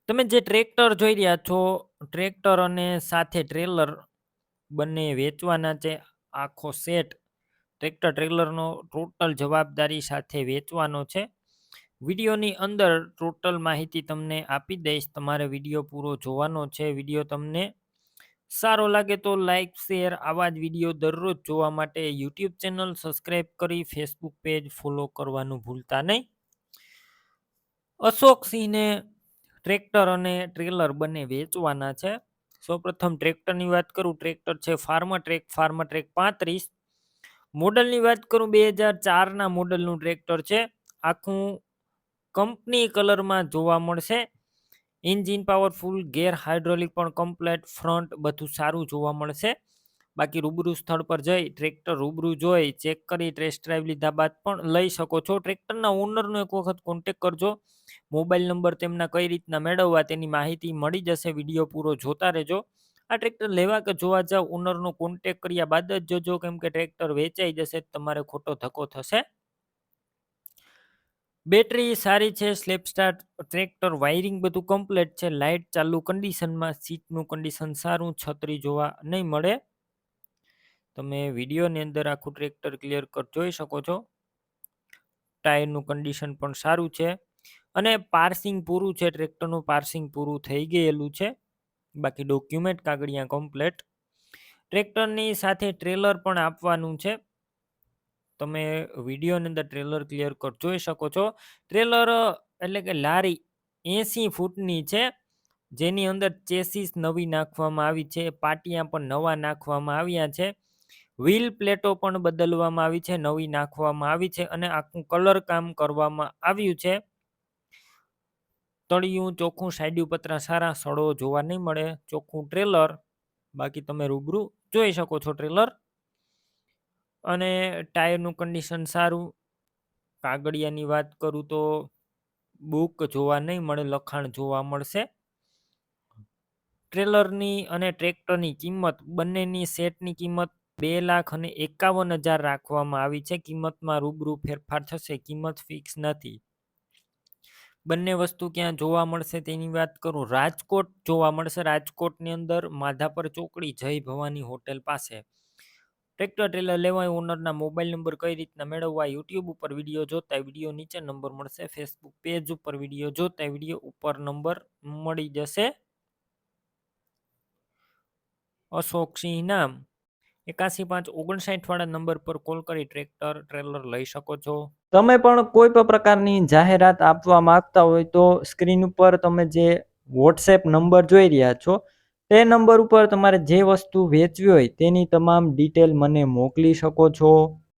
તમે જે ટ્રેક્ટર જોઈ રહ્યા છો, ટ્રેક્ટર અને સાથે ટ્રેલર બંને વેચવાના છે. આખો સેટ ટ્રેક્ટર ટ્રેલરનો ટોટલ જવાબદારી સાથે વેચવાનો છે. વિડીયોની અંદર ટોટલ માહિતી તમને આપી દઈશ. તમારે વિડીયો પૂરો જોવાનો છે. વિડીયો તમને સારો લાગે તો લાઈક શેર આવા જ વિડીયો દરરોજ જોવા માટે યુટ્યુબ ચેનલ સબસ્ક્રાઈબ કરી ફેસબુક પેજ ફોલો કરવાનું ભૂલતા નહીં. અશોકસિંહને ટ્રેક્ટર અને ટ્રેલર બંને વેચવાના છે. સૌપ્રથમ ટ્રેક્ટરની વાત કરું, ટ્રેક્ટર છે ફાર્મર ટ્રેક 35. મોડલની વાત કરું 2004ના મોડલનું ટ્રેક્ટર છે. આખું કંપની કલરમાં જોવા મળશે. એન્જિન પાવરફુલ, ગેર હાઇડ્રોલિક પણ કમ્પ્લેટ, ફ્રન્ટ બધું સારું જોવા મળશે. બાકી રૂબરૂ સ્થળ પર જઈ ટ્રેક્ટર રૂબરૂ જોઈ ચેક કરી ટેસ્ટ ડ્રાઈવ લીધા બાદ પણ લઈ શકો છો. ટ્રેક્ટરના ઓનરનો એક વખત કોન્ટેક કરજો. મોબાઈલ નંબર તેમના કઈ રીતના મેળવવા તેની માહિતી મળી જશે. વિડીયો પૂરો જોતા રહેજો. આ ટ્રેક્ટર લેવા કે જોવા જાવ, ઓનરનો કોન્ટેક કર્યા બાદ જ જોજો, કેમ કે ટ્રેક્ટર વેચાઈ જશે તમારે ખોટો ધક્કો થશે. બેટરી સારી છે, સ્લેપ સ્ટાર્ટ ટ્રેક્ટર, વાયરિંગ બધું કમ્પ્લીટ છે, લાઇટ ચાલુ કન્ડિશનમાં, સીટનું કન્ડિશન સારું, છત્રી જોવા નહીં મળે. તમે વિડીયોની અંદર આખું ટ્રેક્ટર ક્લિયર કટ જોઈ શકો છો. ટાયરનું કન્ડિશન પણ સારું છે અને પાર્સિંગ પૂરું છે. ટ્રેક્ટરનું પાર્સિંગ પૂરું થઈ ગયેલું છે. બાકી ડોક્યુમેન્ટ કાગળિયા કમ્પ્લેટ. ટ્રેક્ટરની સાથે ટ્રેલર પણ આપવાનું છે. તમે વિડીયોની અંદર ટ્રેલર ક્લિયર કટ જોઈ શકો છો. ટ્રેલર એટલે કે લારી 80 ફૂટની છે, જેની અંદર ચેસીસ નવી નાખવામાં આવી છે, પાટિયા પણ નવા નાખવામાં આવ્યા છે, વ્હીલ પ્લેટો પણ બદલવામાં આવી છે, નવી નાખવામાં આવી છે અને આખું કલર કામ કરવામાં આવ્યું છે. તળિયું ચોખ્ખું, સાઈડ પતરા સારા, સડો જોવા નહીં મળે, ચોખ્ખું ટ્રેલર. બાકી તમે રૂબરૂ જોઈ શકો છો ટ્રેલર. અને ટાયરનું કન્ડિશન સારું. કાગળિયાની વાત કરું તો બુક જોવા નહીં મળે, લખાણ જોવા મળશે. ટ્રેલરની અને ટ્રેક્ટરની કિંમત બંનેની સેટની કિંમત 2,51,000 રાખવામાં આવી છે. કિંમતમાં રૂબરૂ ફેરફાર થશે, કિંમત ફિક્સ નથી. બંને વસ્તુ ક્યાં જોવા મળશે તેની વાત કરું, રાજકોટ જોવા મળશે. રાજકોટની અંદર માધાપર ચોકડી જય ભવાની હોટેલ પાસે. ટ્રેક્ટર ટ્રેલર લેવાય, ઓનરના મોબાઈલ નંબર કઈ રીતના મેળવવા, યુટ્યુબ ઉપર વિડીયો જોતા વિડીયો નીચે નંબર મળશે, ફેસબુક પેજ ઉપર વિડીયો જોતા વિડીયો ઉપર નંબર મળી જશે. અશોકસિંહ નામ 81,559 વાળા નંબર પર કોલ કરી ટ્રેક્ટર ટ્રેલર લઈ શકો છો. તમે પણ કોઈ પણ પ્રકારની જાહેરાત આપવા માંગતા હોય તો સ્ક્રીન ઉપર તમે જે વોટ્સએપ નંબર જોઈ રહ્યા છો તે નંબર ઉપર તમારે જે વસ્તુ વેચવી હોય તેની તમામ ડિટેલ મને મોકલી શકો છો.